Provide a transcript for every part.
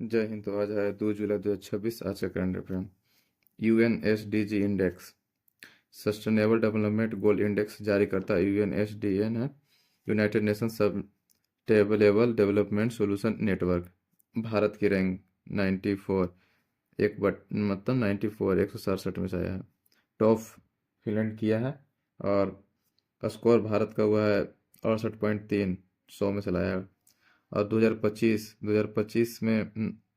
जय हिंद। तो आज है 2 जुलाई 2026। आज का current affair. UNSDG index, sustainable development goal index जारी करता है UNSDN है, United nation sustainable development solution network. Bharat की रैंक 94, मतलब 94 167 में से आया है। टॉप फिनलैंड किया है और स्कोर भारत का हुआ है 68.3, 100 में से लाया है। और 2025 में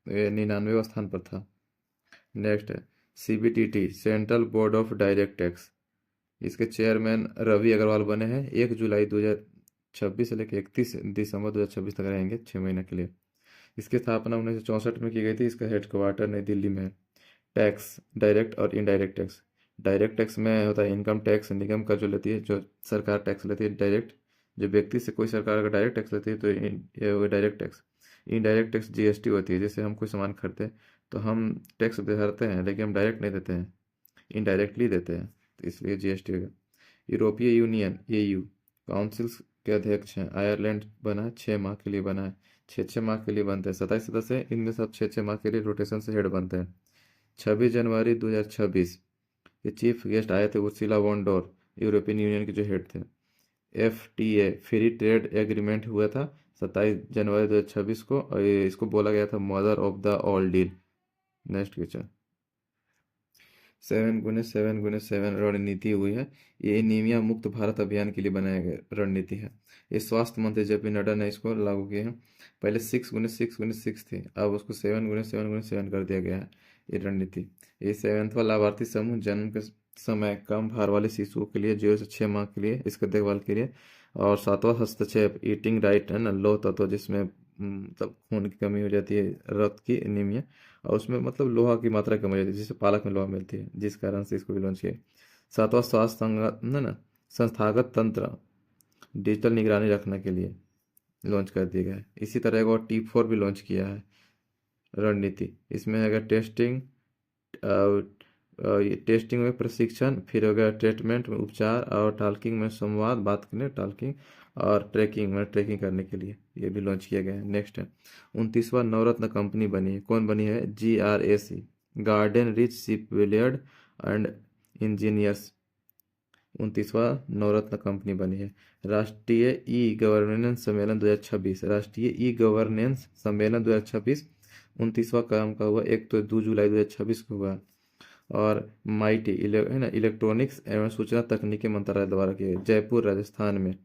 ये 99वें स्थान पर था। नेक्स्ट है CBTT, central board of direct tax. इसके चेयरमैन रवि अग्रवाल बने हैं। 1 जुलाई 2026 से लेकर 31 दिसंबर 2026 तक रहेंगे, 6 महीने के लिए। इसकी स्थापना 1964 में की गई थी। इसका हेडक्वार्टर नई दिल्ली में है। टैक्स, डायरेक्ट और इनडायरेक्ट टैक्स। डायरेक्ट टैक्स में होता है इनकम टैक्स, निगम का जो लेती है, जो सरकार टैक्स लेती है। डायरेक्ट, जो व्यक्ति से कोई सरकार अगर डायरेक्ट टैक्स लेती है तो ये होगा direct tax. Indirect tax GST होती है। जैसे हम कोई सामान खरीदते हैं तो हम टैक्स भरते हैं, लेकिन हम डायरेक्ट नहीं देते हैं, इनडायरेक्टली देते हैं, तो इसलिए GST होगा। यूरोपीय यूनियन EU काउंसिल के अध्यक्ष हैं। आयरलैंड बना है, 6 माह के लिए बना है। 6 6 माह के लिए बनते हैं। 27 सदस्य हैं, इनमें सब 6 6 माह के लिए रोटेशन से हेड बनते हैं। 26 जनवरी 2026 ये चीफ गेस्ट आए थे, Ursula von der, European Union के जो हेड थे। FTA फ्री ट्रेड एग्रीमेंट हुआ था 27 जनवरी 2026 को, और इसको बोला गया था mother of the all deal. Next question. 7x7x7 रणनीति हुई है। ये एनीमिया मुक्त भारत अभियान के लिए बनाया गया रणनीति है। ये स्वास्थ्य मंत्री JP नड्डा ने इसको लागू किया है। पहले 6x6x6 थी, अब उसको 7x7x7 कर दिया गया है ये रणनीति। ये 7वां लाभार्थी समूह जन्म के समय कम भार वाले शिशुओं के लिए 0 से 6 माह के लिए इसके देखभाल के लिए। और 7वां हस्तक्षेप ईटिंग राइट है ना, लो तत्व, जिसमें मतलब खून की कमी हो जाती है, रक्त की एनीमिया, और उसमें मतलब लोहा की मात्रा कम हो जाती है, जिससे पालक में लोहा मिलती है, जिस कारण से इसको भी लॉन्च किया। 7वां स्वास्थ्य ना संस्थागत तंत्र, डिजिटल निगरानी रखने के लिए लॉन्च कर दिया गया है। इसी तरह एक और T4 भी लॉन्च किया है रणनीति। इसमें है टेस्टिंग, टेस्टिंग में प्रशिक्षण, फिर हो गया ट्रीटमेंट में उपचार, और टॉकिंग में संवाद, बात करने टॉकिंग, और ट्रैकिंग में ट्रैकिंग करने के लिए ये भी लॉन्च किया गया है। नेक्स्ट है 29वां नवरत्न कंपनी बनी है। कौन बनी है? GRAC, Garden Reach Shipbuilders and Engineers, 29वां नवरत्न कंपनी बनी है। राष्ट्रीय ई गवर्नेंस सम्मेलन 2026, राष्ट्रीय ई गवर्नेंस सम्मेलन 2026 29वां काम का हुआ। एक तो 2 जुलाई 2026 को हुआ। और MIT है ना, इलेक्ट्रॉनिक्स एवं सूचना तकनीकी मंत्रालय द्वारा किया गया, जयपुर राजस्थान में।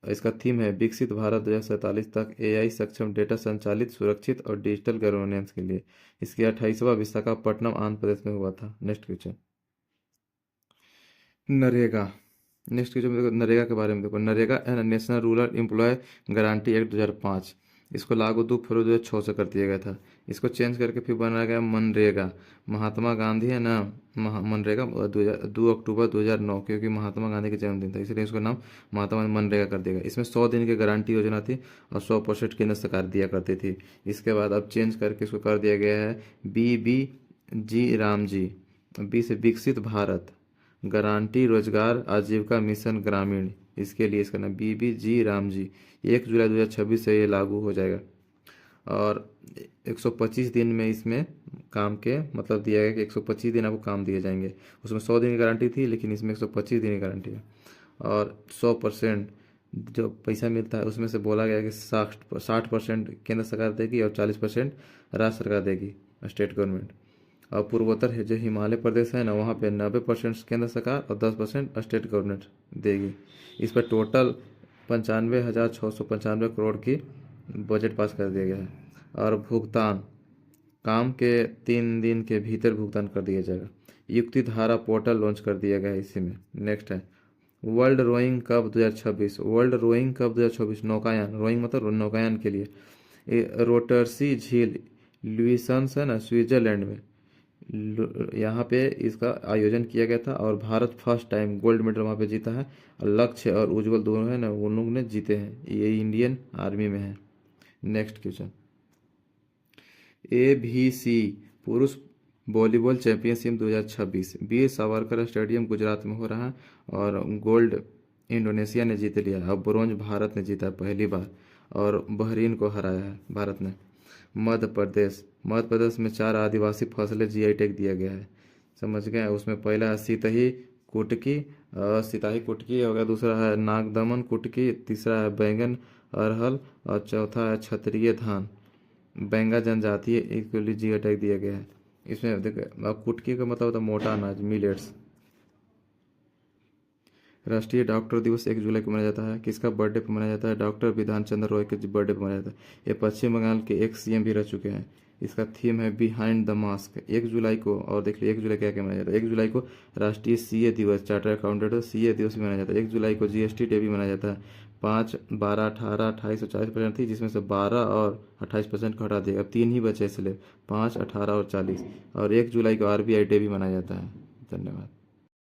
इसका थीम है विकसित भारत 2047 तक AI सक्षम, डेटा संचालित, सुरक्षित और डिजिटल गवर्नेंस के लिए। इसकी 28वां विशाखापट्टनम आंध्र प्रदेश में हुआ था। Next question. NREGA. Next question देखो, नरेगा के बारे में देखो। नरेगा है ना, national rural employ guarantee act 2005। इसको लागू 2 फरवरी 2006 से कर दिया गया था। इसको चेंज करके फिर बनाया गया मनरेगा। महात्मा गांधी है ना, मनरेगा 2 अक्टूबर 2009, क्योंकि महात्मा गांधी का जन्मदिन था, इसलिए इसका नाम महात्मा मनरेगा कर दिया गया। इसमें 100 दिन की गारंटी योजना थी और 100% केंद्र सरकार दिया करती थी। इसके बाद अब चेंज करके इसको कर दिया गया है BBG रामजी, बी से विकसित भारत गारंटी रोजगार आजीविका मिशन ग्रामीण। इसके लिए इसका नाम BBG रामजी। 1 जुलाई 2026 से ये लागू हो जाएगा। और 125 दिन में इसमें काम के मतलब दिया गया कि 125 दिन आपको काम दिए जाएंगे। उसमें 100 दिन की गारंटी थी, लेकिन इसमें 125 दिन की गारंटी है। और 100% जो पैसा मिलता है उसमें से बोला गया कि 60% केंद्र सरकार देगी और 40% राज्य सरकार देगी, स्टेट गवर्नमेंट। और पूर्वोत्तर है जो हिमालय प्रदेश है ना, वहाँ पे 90% केंद्र सरकार और 10% स्टेट गवर्नमेंट देगी। इस पर टोटल 95,695 करोड़ की बजट पास कर दिया गया है। और भुगतान काम के 3 दिन के भीतर भुगतान कर दिया जाएगा। युक्ति धारा पोर्टल लॉन्च कर दिया गया है इसी में। नेक्स्ट है World Rowing Cup 2026। World Rowing Cup 2026 नौकायान, रोइंग मतलब नौकायान के लिए। रोटरसी झील लुइसन्स है ना, स्विट्जरलैंड में, यहाँ पे इसका आयोजन किया गया था। और Bharat first time gold medal वहाँ पे जीता है। और लक्ष्य और उज्जवल दोनों है ना, उन लोग ने जीते हैं। ये इंडियन आर्मी में है। Next question. ABC पुरुष volleyball championship 2026 Veer Savarkar stadium Gujarat में हो रहा है। और गोल्ड इंडोनेशिया ने जीत लिया है। अब ब्रॉन्ज भारत ने जीता है पहली बार, और बहरीन को हराया है भारत ने। मध्य प्रदेश में 4 आदिवासी फसलें जीआई टैग दिया गया है। समझ गए। उसमें पहला है सिताही कुटकी हो गया, दूसरा है नागदमन कुटकी, तीसरा है बैंगन अरहल और चौथा है क्षत्रिय धान बैंगा जनजातीय, इसके लिए जीआई टैग दिया गया है। इसमें देखो अब कुटकी का मतलब होता है मोटा अनाज, मिलेट्स। राष्ट्रीय डॉक्टर दिवस 1 जुलाई को मनाया जाता है। किसका बर्थडे पर मनाया जाता है? डॉक्टर विधान चंद्र रॉय के बर्थडे पर मनाया जाता है। ये पश्चिम बंगाल के एक सीएम भी रह चुके हैं। इसका थीम है बिहाइंड द मास्क। 1 जुलाई को, और देख लीजिए 1 जुलाई क्या क्या मनाया जाता है। 1 जुलाई को राष्ट्रीय सीए दिवस, चार्टर अकाउंटेंट सीए दिवस भी मनाया जाता है। 1 जुलाई को जीएसटी डे भी मनाया जाता है। 5, 12, 18, 28 और 40% थी, जिसमें से 12 और 28% को हटा दिया। अब 3 ही बचे इसलिए 5, 18 और 40। और 1 जुलाई को आरबीआई डे भी मनाया जाता है। धन्यवाद।